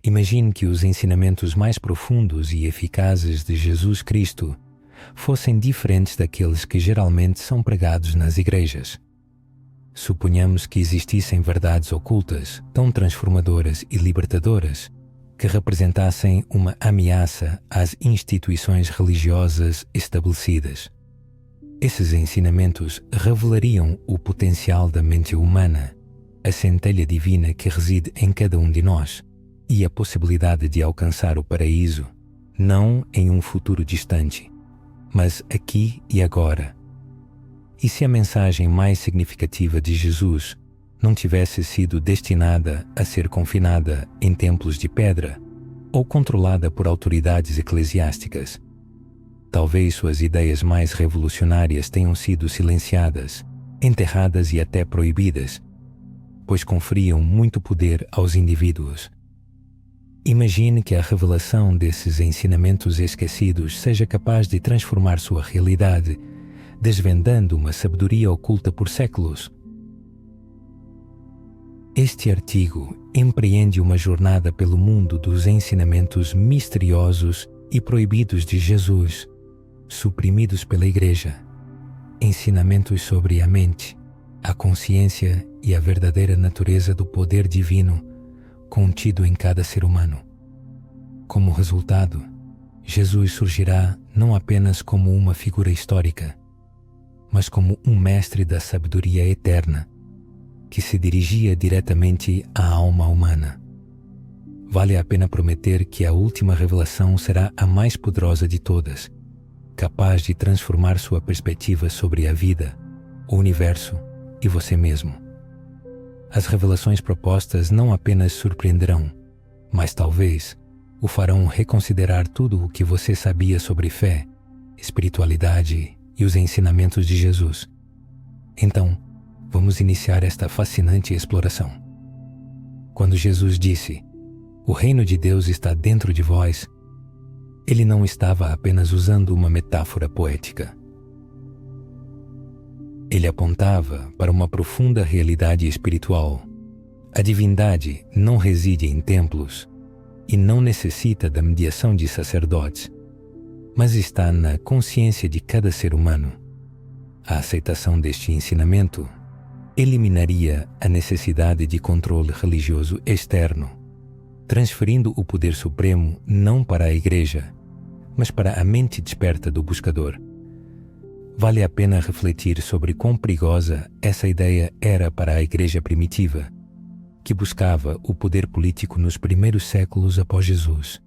Imagine que os ensinamentos mais profundos e eficazes de Jesus Cristo fossem diferentes daqueles que geralmente são pregados nas igrejas. Suponhamos que existissem verdades ocultas, tão transformadoras e libertadoras, que representassem uma ameaça às instituições religiosas estabelecidas. Esses ensinamentos revelariam o potencial da mente humana, a centelha divina que reside em cada um de nós e a possibilidade de alcançar o paraíso, não em um futuro distante, mas aqui e agora. E se a mensagem mais significativa de Jesus não tivesse sido destinada a ser confinada em templos de pedra ou controlada por autoridades eclesiásticas? Talvez suas ideias mais revolucionárias tenham sido silenciadas, enterradas e até proibidas, pois conferiam muito poder aos indivíduos. Imagine que a revelação desses ensinamentos esquecidos seja capaz de transformar sua realidade, desvendando uma sabedoria oculta por séculos. Este artigo empreende uma jornada pelo mundo dos ensinamentos misteriosos e proibidos de Jesus, suprimidos pela Igreja. Ensinamentos sobre a mente, a consciência e a verdadeira natureza do poder divino contido em cada ser humano. Como resultado, Jesus surgirá não apenas como uma figura histórica, mas como um mestre da sabedoria eterna, que se dirigia diretamente à alma humana. Vale a pena prometer que a última revelação será a mais poderosa de todas, capaz de transformar sua perspectiva sobre a vida, o universo e você mesmo. As revelações propostas não apenas surpreenderão, mas talvez o farão reconsiderar tudo o que você sabia sobre fé, espiritualidade e os ensinamentos de Jesus. Então, vamos iniciar esta fascinante exploração. Quando Jesus disse: "O reino de Deus está dentro de vós", ele não estava apenas usando uma metáfora poética. Ele apontava para uma profunda realidade espiritual. A divindade não reside em templos e não necessita da mediação de sacerdotes, mas está na consciência de cada ser humano. A aceitação deste ensinamento eliminaria a necessidade de controle religioso externo, transferindo o poder supremo não para a Igreja, mas para a mente desperta do buscador. Vale a pena refletir sobre quão perigosa essa ideia era para a Igreja primitiva, que buscava o poder político nos primeiros séculos após Jesus.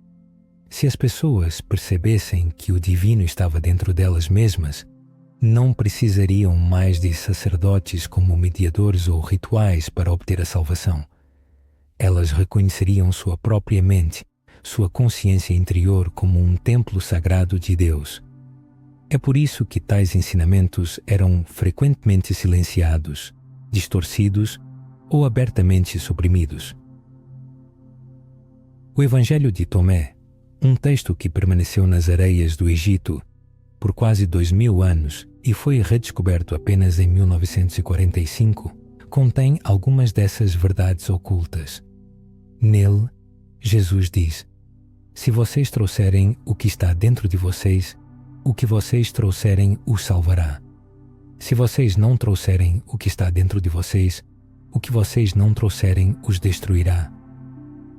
Se as pessoas percebessem que o divino estava dentro delas mesmas, não precisariam mais de sacerdotes como mediadores ou rituais para obter a salvação. Elas reconheceriam sua própria mente, sua consciência interior como um templo sagrado de Deus. É por isso que tais ensinamentos eram frequentemente silenciados, distorcidos ou abertamente suprimidos. O Evangelho de Tomé, um texto que permaneceu nas areias do Egito por quase 2000 anos e foi redescoberto apenas em 1945, contém algumas dessas verdades ocultas. Nele, Jesus diz: "Se vocês trouxerem o que está dentro de vocês, o que vocês trouxerem os salvará. Se vocês não trouxerem o que está dentro de vocês, o que vocês não trouxerem os destruirá."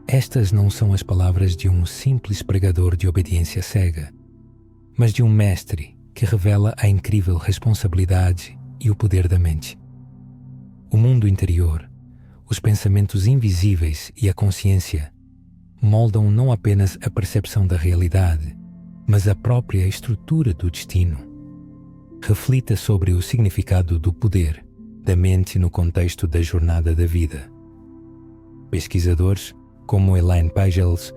Estas não são as palavras de um simples pregador de obediência cega, mas de um mestre que revela a incrível responsabilidade e o poder da mente. O mundo interior, os pensamentos invisíveis e a consciência moldam não apenas a percepção da realidade, mas a própria estrutura do destino. Reflita sobre o significado do poder da mente no contexto da jornada da vida. Pesquisadores como Elaine Pagels,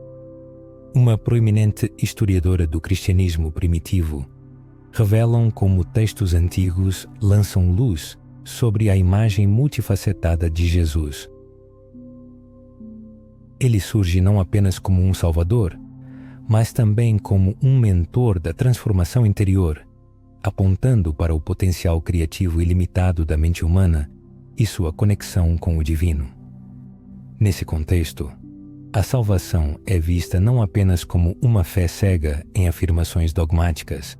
uma proeminente historiadora do cristianismo primitivo, revelam como textos antigos lançam luz sobre a imagem multifacetada de Jesus. Ele surge não apenas como um salvador, mas também como um mentor da transformação interior, apontando para o potencial criativo ilimitado da mente humana e sua conexão com o divino. Nesse contexto, A salvação é vista não apenas como uma fé cega em afirmações dogmáticas,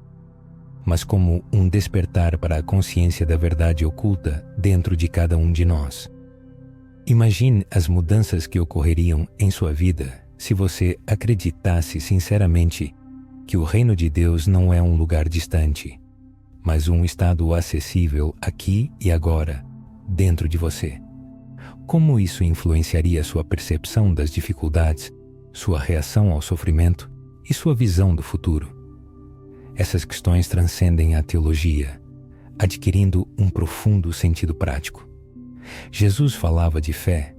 mas como um despertar para a consciência da verdade oculta dentro de cada um de nós. Imagine as mudanças que ocorreriam em sua vida se você acreditasse sinceramente que o reino de Deus não é um lugar distante, mas um estado acessível aqui e agora, dentro de você. Como isso influenciaria sua percepção das dificuldades, sua reação ao sofrimento e sua visão do futuro? Essas questões transcendem a teologia, adquirindo um profundo sentido prático. Jesus falava de fé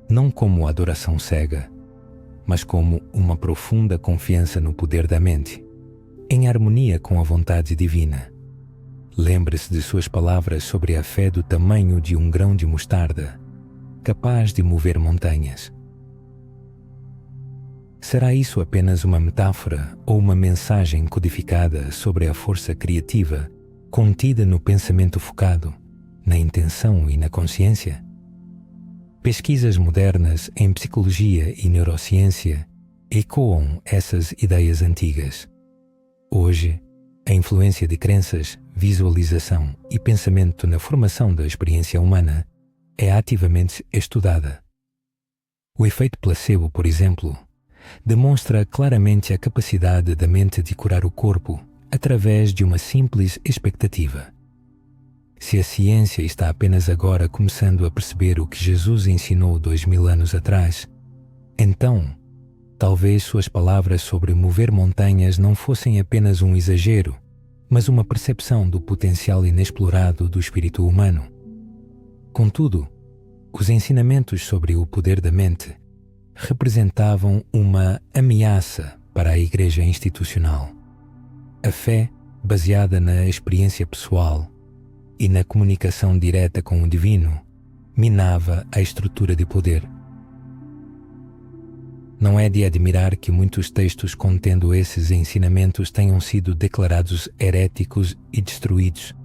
não como adoração cega, mas como uma profunda confiança no poder da mente, em harmonia com a vontade divina. Lembre-se de suas palavras sobre a fé do tamanho de um grão de mostarda, capaz de mover montanhas. Será isso apenas uma metáfora ou uma mensagem codificada sobre a força criativa contida no pensamento focado, na intenção e na consciência? Pesquisas modernas em psicologia e neurociência ecoam essas ideias antigas. Hoje, a influência de crenças, visualização e pensamento na formação da experiência humana é ativamente estudada. O efeito placebo, por exemplo, demonstra claramente a capacidade da mente de curar o corpo através de uma simples expectativa. Se a ciência está apenas agora começando a perceber o que Jesus ensinou 2000 anos atrás, então, talvez suas palavras sobre mover montanhas não fossem apenas um exagero, mas uma percepção do potencial inexplorado do espírito humano. Contudo, os ensinamentos sobre o poder da mente representavam uma ameaça para a Igreja institucional. A fé, baseada na experiência pessoal e na comunicação direta com o divino, minava a estrutura de poder. Não é de admirar que muitos textos contendo esses ensinamentos tenham sido declarados heréticos e destruídos,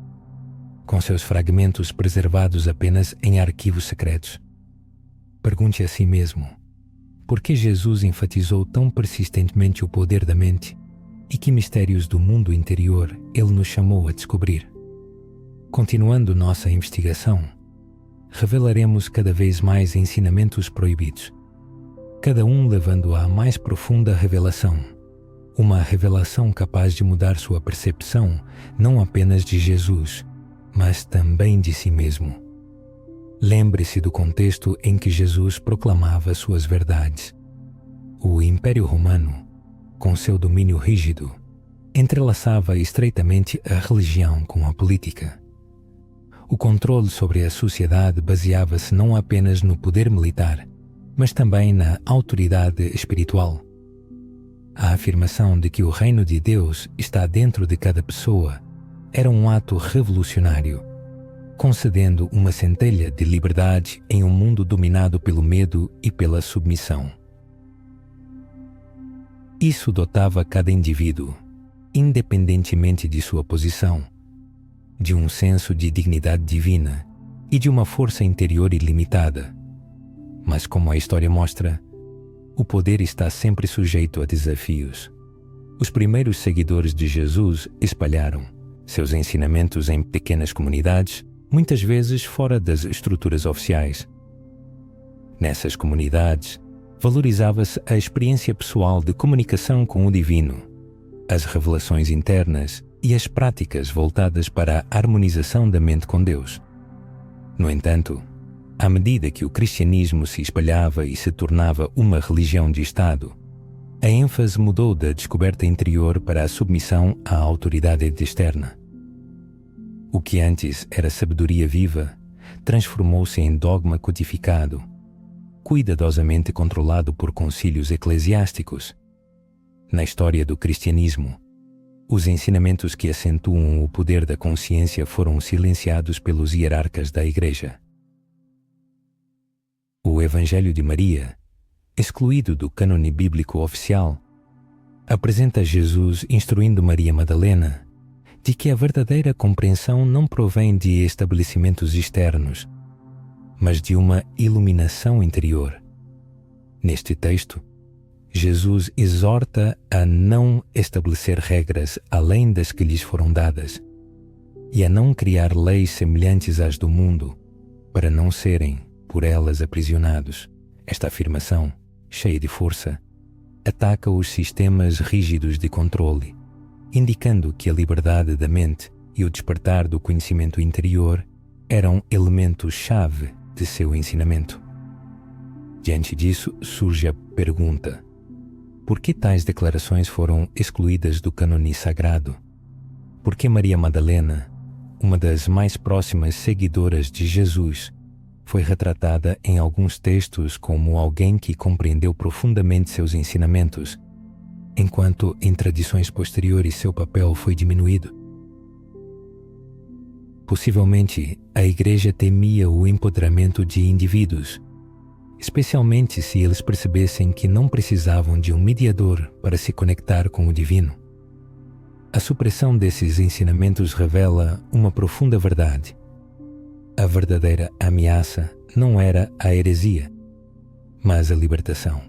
com seus fragmentos preservados apenas em arquivos secretos. Pergunte a si mesmo, por que Jesus enfatizou tão persistentemente o poder da mente e que mistérios do mundo interior ele nos chamou a descobrir? Continuando nossa investigação, revelaremos cada vez mais ensinamentos proibidos, cada um levando à mais profunda revelação, uma revelação capaz de mudar sua percepção não apenas de Jesus, mas também de si mesmo. Lembre-se do contexto em que Jesus proclamava suas verdades. O Império Romano, com seu domínio rígido, entrelaçava estreitamente a religião com a política. O controle sobre a sociedade baseava-se não apenas no poder militar, mas também na autoridade espiritual. A afirmação de que o reino de Deus está dentro de cada pessoa era um ato revolucionário, concedendo uma centelha de liberdade em um mundo dominado pelo medo e pela submissão. Isso dotava cada indivíduo, independentemente de sua posição, de um senso de dignidade divina e de uma força interior ilimitada. Mas como a história mostra, o poder está sempre sujeito a desafios. Os primeiros seguidores de Jesus espalharam seus ensinamentos em pequenas comunidades, muitas vezes fora das estruturas oficiais. Nessas comunidades, valorizava-se a experiência pessoal de comunicação com o divino, as revelações internas e as práticas voltadas para a harmonização da mente com Deus. No entanto, à medida que o cristianismo se espalhava e se tornava uma religião de Estado, a ênfase mudou da descoberta interior para a submissão à autoridade externa. O que antes era sabedoria viva, transformou-se em dogma codificado, cuidadosamente controlado por concílios eclesiásticos. Na história do cristianismo, os ensinamentos que acentuam o poder da consciência foram silenciados pelos hierarcas da Igreja. O Evangelho de Maria, excluído do cânone bíblico oficial, apresenta Jesus instruindo Maria Madalena de que a verdadeira compreensão não provém de estabelecimentos externos, mas de uma iluminação interior. Neste texto, Jesus exorta a não estabelecer regras além das que lhes foram dadas e a não criar leis semelhantes às do mundo para não serem, por elas, aprisionados. Esta afirmação, cheia de força, ataca os sistemas rígidos de controle, indicando que a liberdade da mente e o despertar do conhecimento interior eram elementos-chave de seu ensinamento. Diante disso, surge a pergunta: por que tais declarações foram excluídas do cânone sagrado? Por que Maria Madalena, uma das mais próximas seguidoras de Jesus, foi retratada em alguns textos como alguém que compreendeu profundamente seus ensinamentos, enquanto em tradições posteriores seu papel foi diminuído? Possivelmente, a Igreja temia o empoderamento de indivíduos, especialmente se eles percebessem que não precisavam de um mediador para se conectar com o divino. A supressão desses ensinamentos revela uma profunda verdade. A verdadeira ameaça não era a heresia, mas a libertação.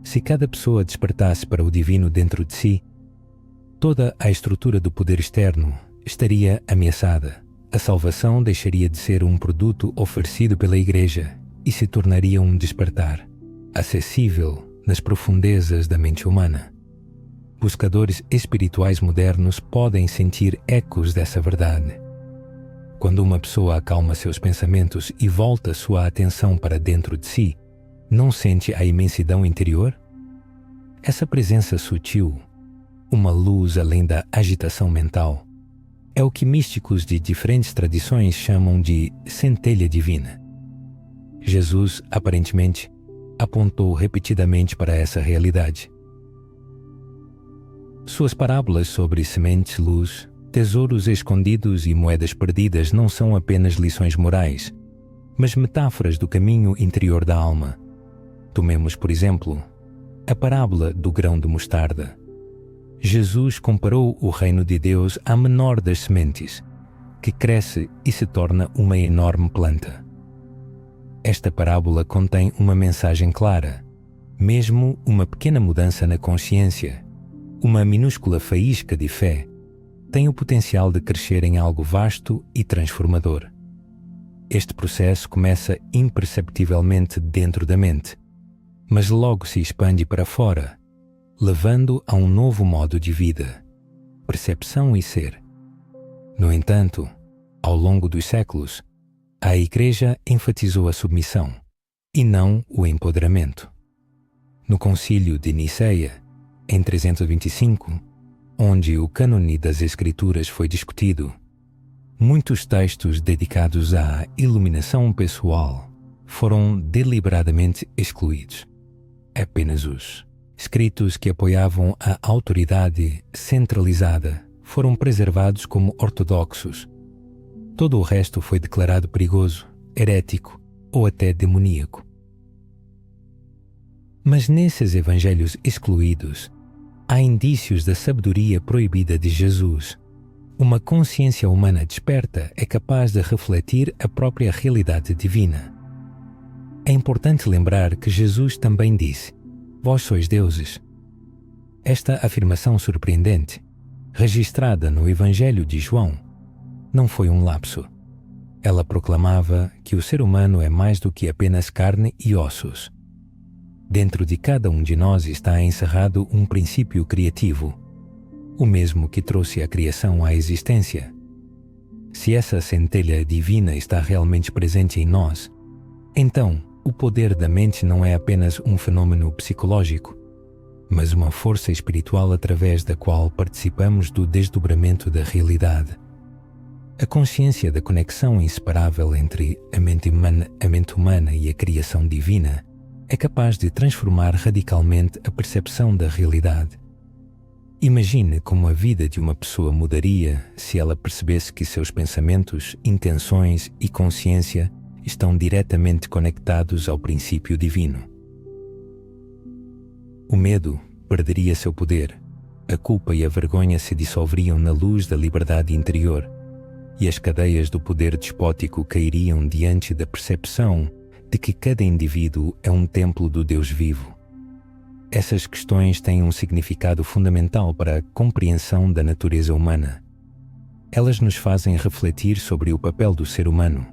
Se cada pessoa despertasse para o divino dentro de si, toda a estrutura do poder externo estaria ameaçada. A salvação deixaria de ser um produto oferecido pela Igreja e se tornaria um despertar, acessível nas profundezas da mente humana. Buscadores espirituais modernos podem sentir ecos dessa verdade. Quando uma pessoa acalma seus pensamentos e volta sua atenção para dentro de si, não sente a imensidão interior? Essa presença sutil, uma luz além da agitação mental, é o que místicos de diferentes tradições chamam de centelha divina. Jesus, aparentemente, apontou repetidamente para essa realidade. Suas parábolas sobre sementes-luz, tesouros escondidos e moedas perdidas não são apenas lições morais, mas metáforas do caminho interior da alma. Tomemos, por exemplo, a parábola do grão de mostarda. Jesus comparou o reino de Deus à menor das sementes, que cresce e se torna uma enorme planta. Esta parábola contém uma mensagem clara. Mesmo uma pequena mudança na consciência, uma minúscula faísca de fé, tem o potencial de crescer em algo vasto e transformador. Este processo começa imperceptivelmente dentro da mente, mas logo se expande para fora, levando a um novo modo de vida, percepção e ser. No entanto, ao longo dos séculos, a Igreja enfatizou a submissão, e não o empoderamento. No Concílio de Niceia, em 325, onde o cânone das Escrituras foi discutido, muitos textos dedicados à iluminação pessoal foram deliberadamente excluídos. Apenas os escritos que apoiavam a autoridade centralizada foram preservados como ortodoxos. Todo o resto foi declarado perigoso, herético ou até demoníaco. Mas nesses evangelhos excluídos, há indícios da sabedoria proibida de Jesus. Uma consciência humana desperta é capaz de refletir a própria realidade divina. É importante lembrar que Jesus também disse: "Vós sois deuses." Esta afirmação surpreendente, registrada no Evangelho de João, não foi um lapso. Ela proclamava que o ser humano é mais do que apenas carne e ossos. Dentro de cada um de nós está encerrado um princípio criativo, o mesmo que trouxe a criação à existência. Se essa centelha divina está realmente presente em nós, então o poder da mente não é apenas um fenômeno psicológico, mas uma força espiritual através da qual participamos do desdobramento da realidade. A consciência da conexão inseparável entre a mente humana e a criação divina é capaz de transformar radicalmente a percepção da realidade. Imagine como a vida de uma pessoa mudaria se ela percebesse que seus pensamentos, intenções e consciência estão diretamente conectados ao princípio divino. O medo perderia seu poder, a culpa e a vergonha se dissolveriam na luz da liberdade interior, e as cadeias do poder despótico cairiam diante da percepção de que cada indivíduo é um templo do Deus vivo. Essas questões têm um significado fundamental para a compreensão da natureza humana. Elas nos fazem refletir sobre o papel do ser humano.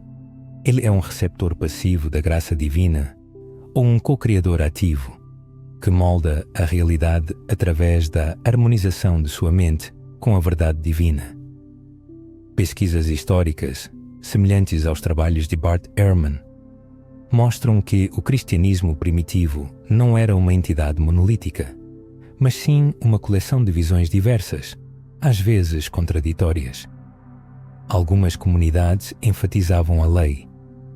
Ele é um receptor passivo da graça divina ou um co-criador ativo, que molda a realidade através da harmonização de sua mente com a verdade divina. Pesquisas históricas, semelhantes aos trabalhos de Bart Ehrman, mostram que o cristianismo primitivo não era uma entidade monolítica, mas sim uma coleção de visões diversas, às vezes contraditórias. Algumas comunidades enfatizavam a lei,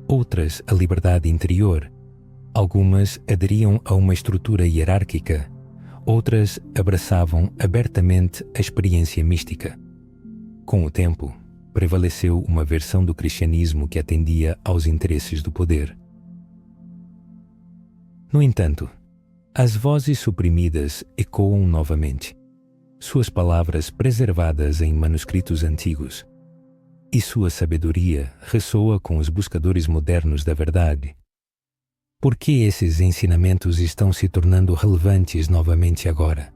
outras a liberdade interior, algumas aderiam a uma estrutura hierárquica, outras abraçavam abertamente a experiência mística. Com o tempo, prevaleceu uma versão do cristianismo que atendia aos interesses do poder. No entanto, as vozes suprimidas ecoam novamente, suas palavras preservadas em manuscritos antigos, e sua sabedoria ressoa com os buscadores modernos da verdade. Por que esses ensinamentos estão se tornando relevantes novamente agora?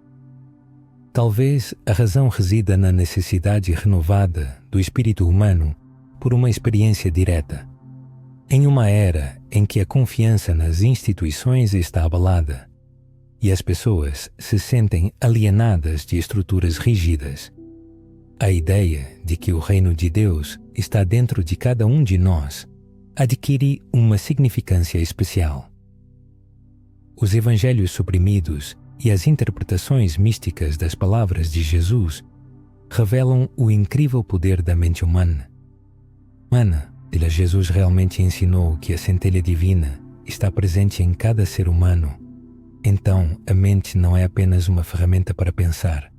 Talvez a razão resida na necessidade renovada do espírito humano por uma experiência direta. Em uma era em que a confiança nas instituições está abalada e as pessoas se sentem alienadas de estruturas rígidas, a ideia de que o reino de Deus está dentro de cada um de nós adquire uma significância especial. Os evangelhos suprimidos e as interpretações místicas das palavras de Jesus revelam o incrível poder da mente humana. Jesus realmente ensinou que a centelha divina está presente em cada ser humano. Então, a mente não é apenas uma ferramenta para pensar,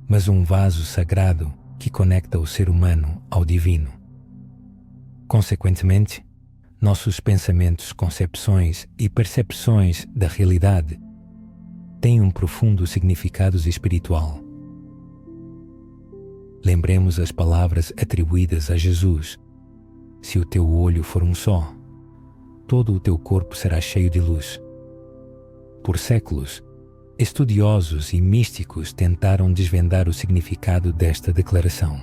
mas um vaso sagrado que conecta o ser humano ao divino. Consequentemente, nossos pensamentos, concepções e percepções da realidade têm um profundo significado espiritual. Lembremos as palavras atribuídas a Jesus: se o teu olho for um só, todo o teu corpo será cheio de luz. Por séculos, estudiosos e místicos tentaram desvendar o significado desta declaração.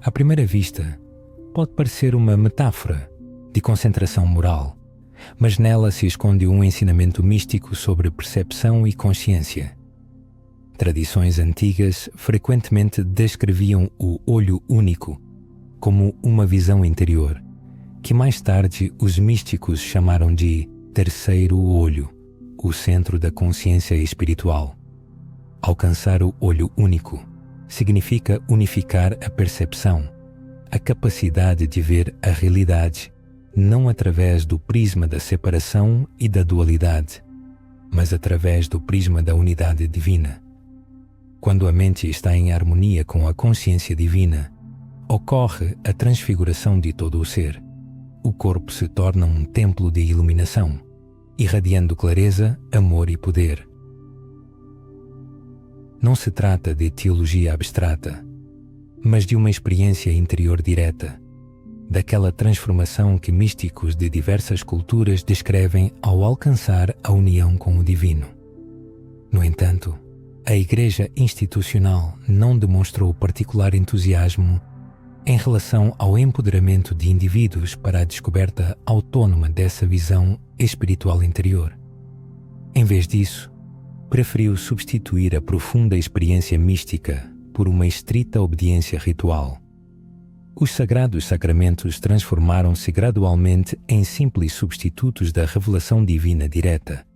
À primeira vista, pode parecer uma metáfora de concentração moral, mas nela se esconde um ensinamento místico sobre percepção e consciência. Tradições antigas frequentemente descreviam o olho único como uma visão interior, que mais tarde os místicos chamaram de terceiro olho, o centro da consciência espiritual. Alcançar o olho único significa unificar a percepção, a capacidade de ver a realidade, não através do prisma da separação e da dualidade, mas através do prisma da unidade divina. Quando a mente está em harmonia com a consciência divina, ocorre a transfiguração de todo o ser. O corpo se torna um templo de iluminação, irradiando clareza, amor e poder. Não se trata de teologia abstrata, mas de uma experiência interior direta, daquela transformação que místicos de diversas culturas descrevem ao alcançar a união com o divino. No entanto, a Igreja institucional não demonstrou particular entusiasmo em relação ao empoderamento de indivíduos para a descoberta autônoma dessa visão espiritual interior. Em vez disso, preferiu substituir a profunda experiência mística por uma estrita obediência ritual. Os sagrados sacramentos transformaram-se gradualmente em simples substitutos da revelação divina direta,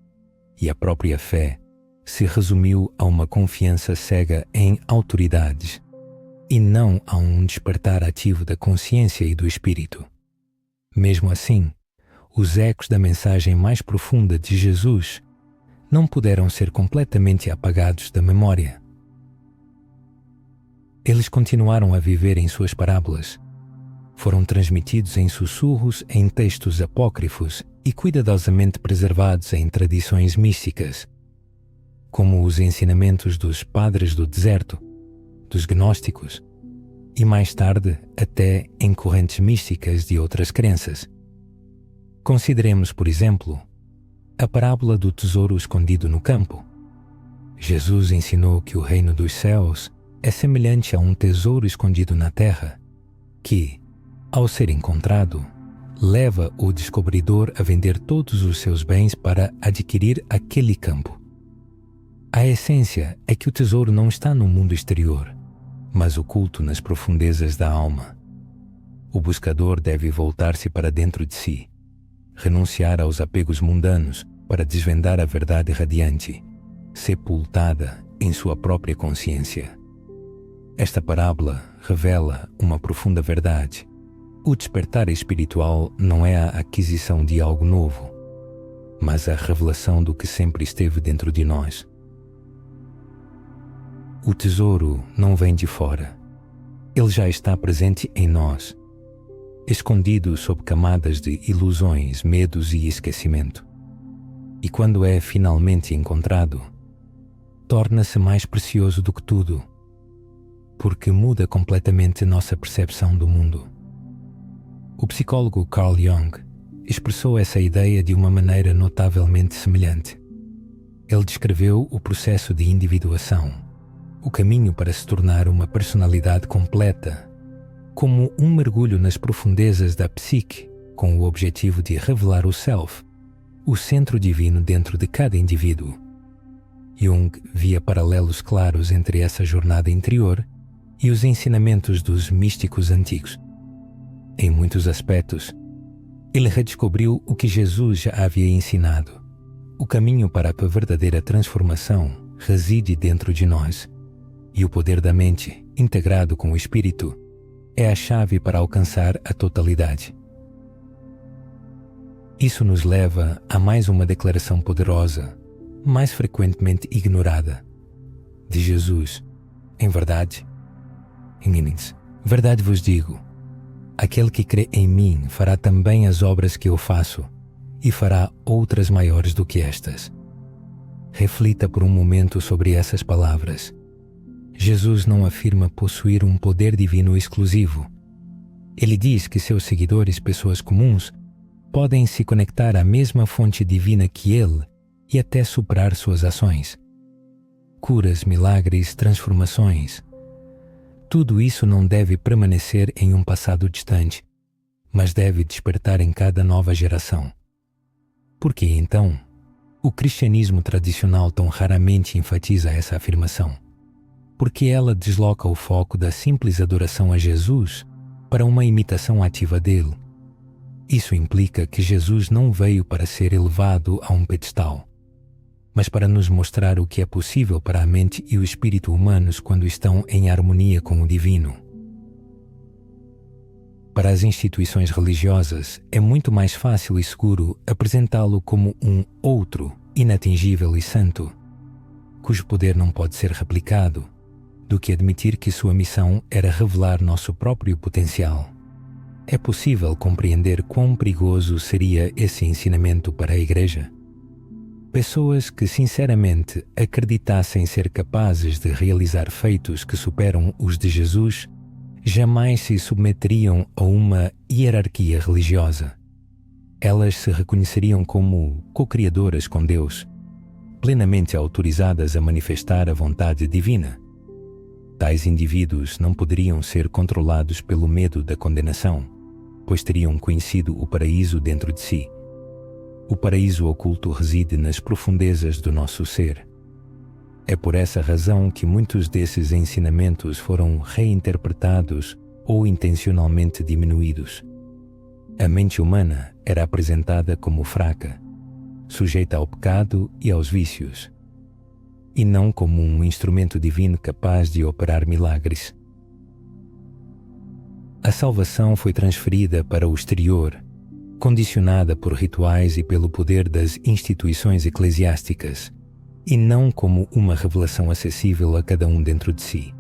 e a própria fé se resumiu a uma confiança cega em autoridades, e não a um despertar ativo da consciência e do espírito. Mesmo assim, os ecos da mensagem mais profunda de Jesus não puderam ser completamente apagados da memória. Eles continuaram a viver em suas parábolas, foram transmitidos em sussurros em textos apócrifos e cuidadosamente preservados em tradições místicas, como os ensinamentos dos padres do deserto, dos gnósticos e mais tarde até em correntes místicas de outras crenças. Consideremos, por exemplo, a parábola do tesouro escondido no campo. Jesus ensinou que o reino dos céus é semelhante a um tesouro escondido na terra, que, ao ser encontrado, leva o descobridor a vender todos os seus bens para adquirir aquele campo. A essência é que o tesouro não está no mundo exterior, mas oculto nas profundezas da alma. O buscador deve voltar-se para dentro de si, renunciar aos apegos mundanos para desvendar a verdade radiante, sepultada em sua própria consciência. Esta parábola revela uma profunda verdade. O despertar espiritual não é a aquisição de algo novo, mas a revelação do que sempre esteve dentro de nós. O tesouro não vem de fora. Ele já está presente em nós, escondido sob camadas de ilusões, medos e esquecimento. E quando é finalmente encontrado, torna-se mais precioso do que tudo, porque muda completamente nossa percepção do mundo. O psicólogo Carl Jung expressou essa ideia de uma maneira notavelmente semelhante. Ele descreveu o processo de individuação, o caminho para se tornar uma personalidade completa, como um mergulho nas profundezas da psique, com o objetivo de revelar o self, o centro divino dentro de cada indivíduo. Jung via paralelos claros entre essa jornada interior e os ensinamentos dos místicos antigos. Em muitos aspectos, ele redescobriu o que Jesus já havia ensinado. O caminho para a verdadeira transformação reside dentro de nós, e o poder da mente, integrado com o espírito, é a chave para alcançar a totalidade. Isso nos leva a mais uma declaração poderosa, mais frequentemente ignorada, de Jesus. Em verdade vos digo, aquele que crê em mim fará também as obras que eu faço, e fará outras maiores do que estas. Reflita por um momento sobre essas palavras. Jesus não afirma possuir um poder divino exclusivo. Ele diz que seus seguidores, pessoas comuns, podem se conectar à mesma fonte divina que ele e até superar suas ações. Curas, milagres, transformações. Tudo isso não deve permanecer em um passado distante, mas deve despertar em cada nova geração. Por que, então, o cristianismo tradicional tão raramente enfatiza essa afirmação? Porque ela desloca o foco da simples adoração a Jesus para uma imitação ativa dele. Isso implica que Jesus não veio para ser elevado a um pedestal, mas para nos mostrar o que é possível para a mente e o espírito humanos quando estão em harmonia com o divino. Para as instituições religiosas, é muito mais fácil e seguro apresentá-lo como um outro, inatingível e santo, cujo poder não pode ser replicado, do que admitir que sua missão era revelar nosso próprio potencial. É possível compreender quão perigoso seria esse ensinamento para a Igreja? Pessoas que sinceramente acreditassem ser capazes de realizar feitos que superam os de Jesus jamais se submeteriam a uma hierarquia religiosa. Elas se reconheceriam como co-criadoras com Deus, plenamente autorizadas a manifestar a vontade divina. Tais indivíduos não poderiam ser controlados pelo medo da condenação, pois teriam conhecido o paraíso dentro de si. O paraíso oculto reside nas profundezas do nosso ser. É por essa razão que muitos desses ensinamentos foram reinterpretados ou intencionalmente diminuídos. A mente humana era apresentada como fraca, sujeita ao pecado e aos vícios, e não como um instrumento divino capaz de operar milagres. A salvação foi transferida para o exterior, condicionada por rituais e pelo poder das instituições eclesiásticas, e não como uma revelação acessível a cada um dentro de si.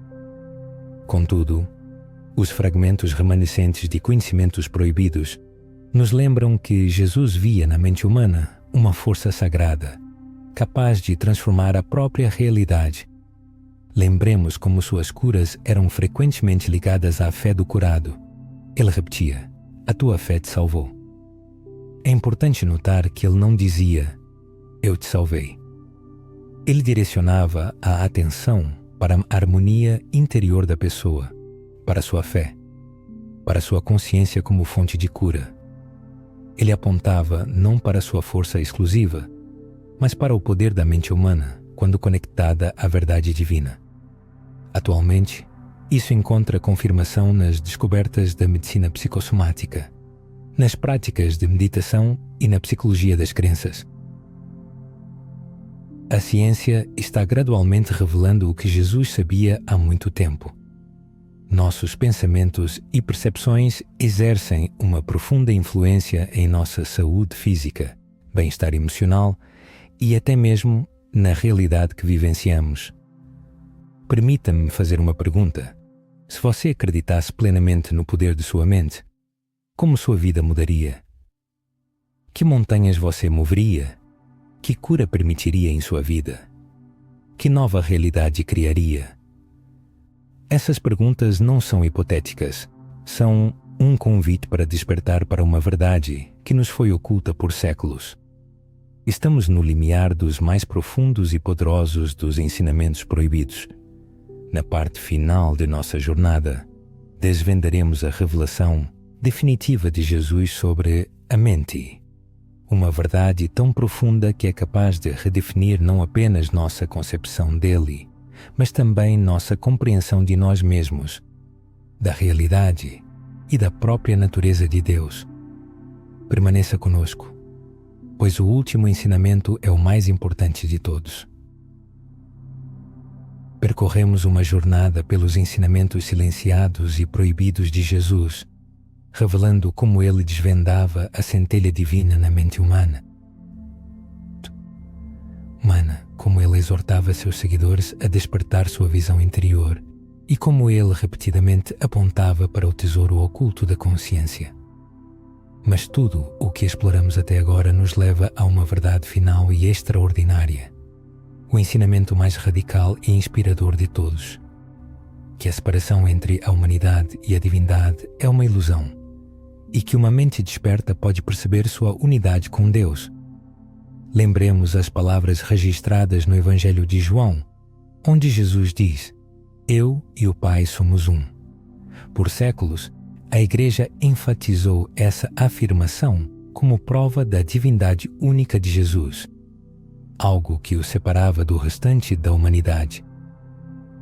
Contudo, os fragmentos remanescentes de conhecimentos proibidos nos lembram que Jesus via na mente humana uma força sagrada, capaz de transformar a própria realidade. Lembremos como suas curas eram frequentemente ligadas à fé do curado. Ele repetia: "A tua fé te salvou." É importante notar que ele não dizia, "Eu te salvei". Ele direcionava a atenção para a harmonia interior da pessoa, para sua fé, para sua consciência como fonte de cura. Ele apontava não para sua força exclusiva, mas para o poder da mente humana quando conectada à verdade divina. Atualmente, isso encontra confirmação nas descobertas da medicina psicossomática, nas práticas de meditação e na psicologia das crenças. A ciência está gradualmente revelando o que Jesus sabia há muito tempo. Nossos pensamentos e percepções exercem uma profunda influência em nossa saúde física, bem-estar emocional e até mesmo na realidade que vivenciamos. Permita-me fazer uma pergunta. Se você acreditasse plenamente no poder de sua mente, como sua vida mudaria? Que montanhas você moveria? Que cura permitiria em sua vida? Que nova realidade criaria? Essas perguntas não são hipotéticas, são um convite para despertar para uma verdade que nos foi oculta por séculos. Estamos no limiar dos mais profundos e poderosos dos ensinamentos proibidos. Na parte final de nossa jornada, desvendaremos a revelação definitiva de Jesus sobre a mente, uma verdade tão profunda que é capaz de redefinir não apenas nossa concepção dele, mas também nossa compreensão de nós mesmos, da realidade e da própria natureza de Deus. Permaneça conosco, pois o último ensinamento é o mais importante de todos. Percorremos uma jornada pelos ensinamentos silenciados e proibidos de Jesus, revelando como ele desvendava a centelha divina na mente humana, como ele exortava seus seguidores a despertar sua visão interior e como ele repetidamente apontava para o tesouro oculto da consciência. Mas tudo o que exploramos até agora nos leva a uma verdade final e extraordinária, o ensinamento mais radical e inspirador de todos, que a separação entre a humanidade e a divindade é uma ilusão e que uma mente desperta pode perceber sua unidade com Deus. Lembremos as palavras registradas no Evangelho de João, onde Jesus diz, "Eu e o Pai somos um". Por séculos, a Igreja enfatizou essa afirmação como prova da divindade única de Jesus, algo que o separava do restante da humanidade.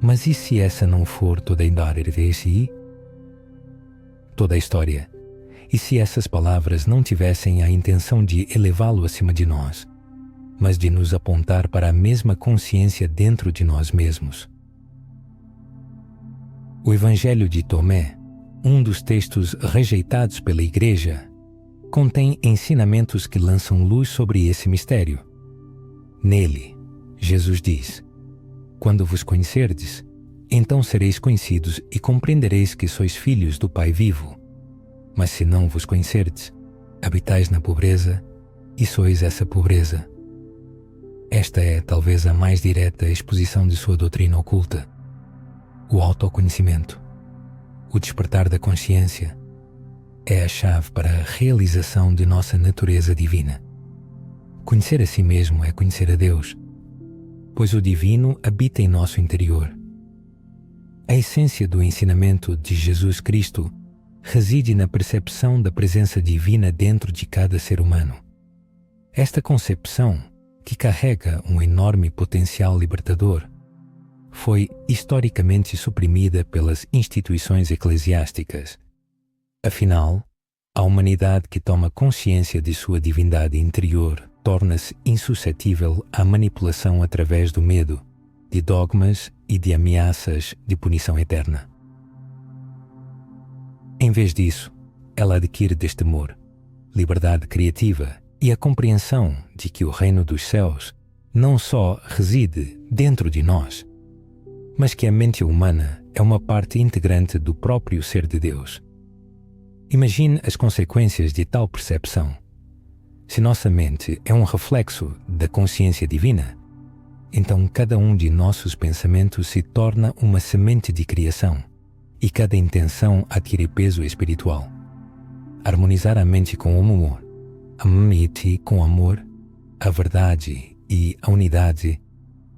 Mas e se essa não for toda a história? E se essas palavras não tivessem a intenção de elevá-lo acima de nós, mas de nos apontar para a mesma consciência dentro de nós mesmos? O Evangelho de Tomé, um dos textos rejeitados pela Igreja, contém ensinamentos que lançam luz sobre esse mistério. Nele, Jesus diz, "Quando vos conhecerdes, então sereis conhecidos e compreendereis que sois filhos do Pai vivo. Mas se não vos conhecerdes, habitais na pobreza e sois essa pobreza." Esta é talvez a mais direta exposição de sua doutrina oculta. O autoconhecimento, o despertar da consciência, é a chave para a realização de nossa natureza divina. Conhecer a si mesmo é conhecer a Deus, pois o divino habita em nosso interior. A essência do ensinamento de Jesus Cristo reside na percepção da presença divina dentro de cada ser humano. Esta concepção, que carrega um enorme potencial libertador, foi historicamente suprimida pelas instituições eclesiásticas. Afinal, a humanidade que toma consciência de sua divindade interior torna-se insuscetível à manipulação através do medo, de dogmas e de ameaças de punição eterna. Em vez disso, ela adquire destemor, liberdade criativa e a compreensão de que o reino dos céus não só reside dentro de nós, mas que a mente humana é uma parte integrante do próprio ser de Deus. Imagine as consequências de tal percepção. Se nossa mente é um reflexo da consciência divina, então cada um de nossos pensamentos se torna uma semente de criação e cada intenção adquire peso espiritual. Harmonizar a mente com o humor, Amar-te com amor, a verdade e a unidade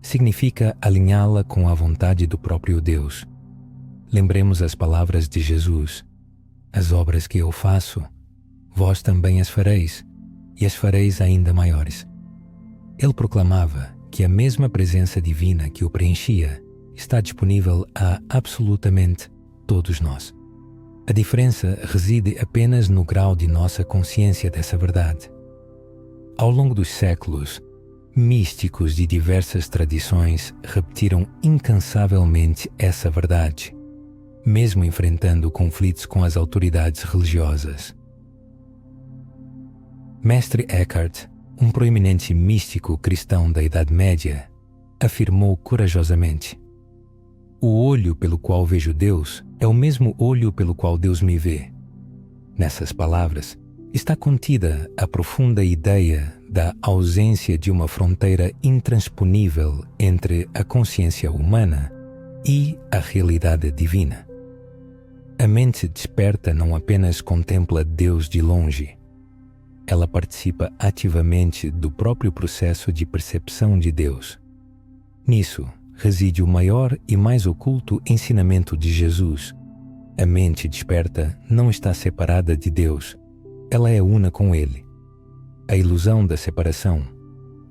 significa alinhá-la com a vontade do próprio Deus. Lembremos as palavras de Jesus: as obras que eu faço, vós também as fareis, e as fareis ainda maiores. Ele proclamava que a mesma presença divina que o preenchia está disponível a absolutamente todos nós. A diferença reside apenas no grau de nossa consciência dessa verdade. Ao longo dos séculos, místicos de diversas tradições repetiram incansavelmente essa verdade, mesmo enfrentando conflitos com as autoridades religiosas. Mestre Eckhart, um proeminente místico cristão da Idade Média, afirmou corajosamente: o olho pelo qual vejo Deus é o mesmo olho pelo qual Deus me vê. Nessas palavras está contida a profunda ideia da ausência de uma fronteira intransponível entre a consciência humana e a realidade divina. A mente desperta não apenas contempla Deus de longe, ela participa ativamente do próprio processo de percepção de Deus. Nisso reside o maior e mais oculto ensinamento de Jesus. A mente desperta não está separada de Deus, ela é una com Ele. A ilusão da separação,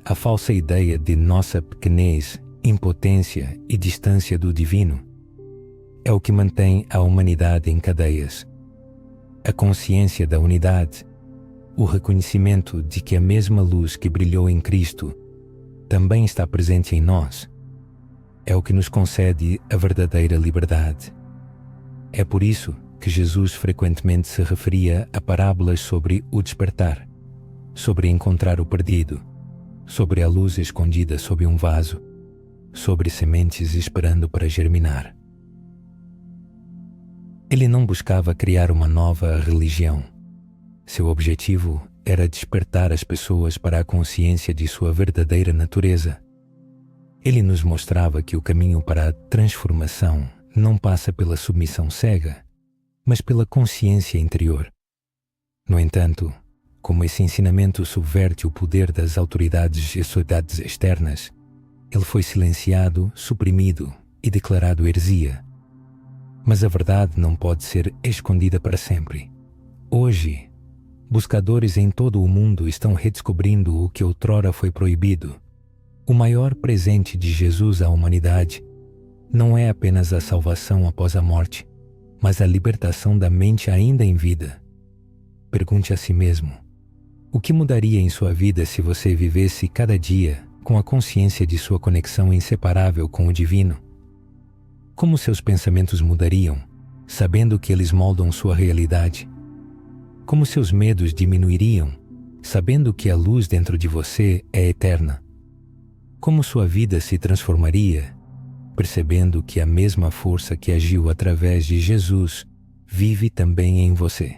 a falsa ideia de nossa pequenez, impotência e distância do divino, é o que mantém a humanidade em cadeias. A consciência da unidade, o reconhecimento de que a mesma luz que brilhou em Cristo também está presente em nós, é o que nos concede a verdadeira liberdade. É por isso que Jesus frequentemente se referia a parábolas sobre o despertar, sobre encontrar o perdido, sobre a luz escondida sob um vaso, sobre sementes esperando para germinar. Ele não buscava criar uma nova religião. Seu objetivo era despertar as pessoas para a consciência de sua verdadeira natureza. Ele nos mostrava que o caminho para a transformação não passa pela submissão cega, mas pela consciência interior. No entanto, como esse ensinamento subverte o poder das autoridades e sociedades externas, ele foi silenciado, suprimido e declarado heresia. Mas a verdade não pode ser escondida para sempre. Hoje, buscadores em todo o mundo estão redescobrindo o que outrora foi proibido. O maior presente de Jesus à humanidade não é apenas a salvação após a morte, mas a libertação da mente ainda em vida. Pergunte a si mesmo: o que mudaria em sua vida se você vivesse cada dia com a consciência de sua conexão inseparável com o divino? Como seus pensamentos mudariam, sabendo que eles moldam sua realidade? Como seus medos diminuiriam, sabendo que a luz dentro de você é eterna? Como sua vida se transformaria, percebendo que a mesma força que agiu através de Jesus vive também em você?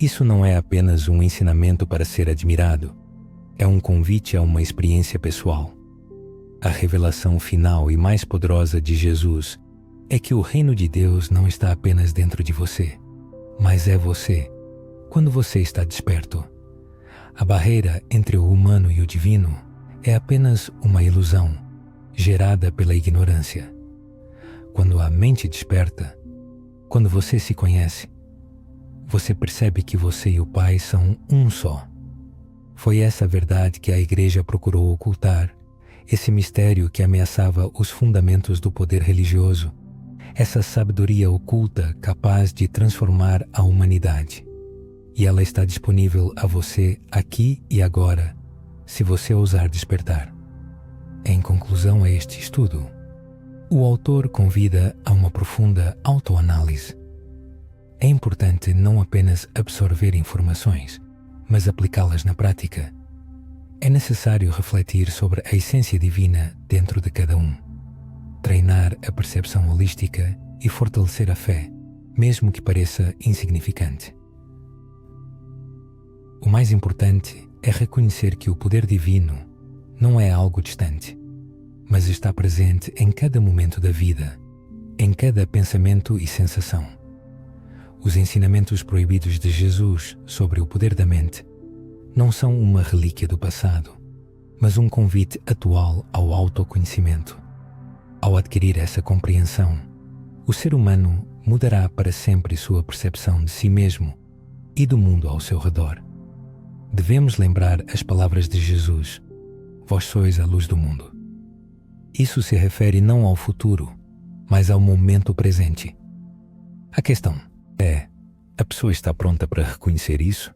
Isso não é apenas um ensinamento para ser admirado, é um convite a uma experiência pessoal. A revelação final e mais poderosa de Jesus é que o reino de Deus não está apenas dentro de você, mas é você, quando você está desperto. A barreira entre o humano e o divino é apenas uma ilusão, gerada pela ignorância. Quando a mente desperta, quando você se conhece, você percebe que você e o Pai são um só. Foi essa verdade que a Igreja procurou ocultar, esse mistério que ameaçava os fundamentos do poder religioso, essa sabedoria oculta capaz de transformar a humanidade. E ela está disponível a você aqui e agora, se você ousar despertar. Em conclusão a este estudo, o autor convida a uma profunda autoanálise. É importante não apenas absorver informações, mas aplicá-las na prática. É necessário refletir sobre a essência divina dentro de cada um, treinar a percepção holística e fortalecer a fé, mesmo que pareça insignificante. O mais importante é reconhecer que o poder divino não é algo distante, mas está presente em cada momento da vida, em cada pensamento e sensação. Os ensinamentos proibidos de Jesus sobre o poder da mente não são uma relíquia do passado, mas um convite atual ao autoconhecimento. Ao adquirir essa compreensão, o ser humano mudará para sempre sua percepção de si mesmo e do mundo ao seu redor. Devemos lembrar as palavras de Jesus: vós sois a luz do mundo. Isso se refere não ao futuro, mas ao momento presente. A questão é: a pessoa está pronta para reconhecer isso?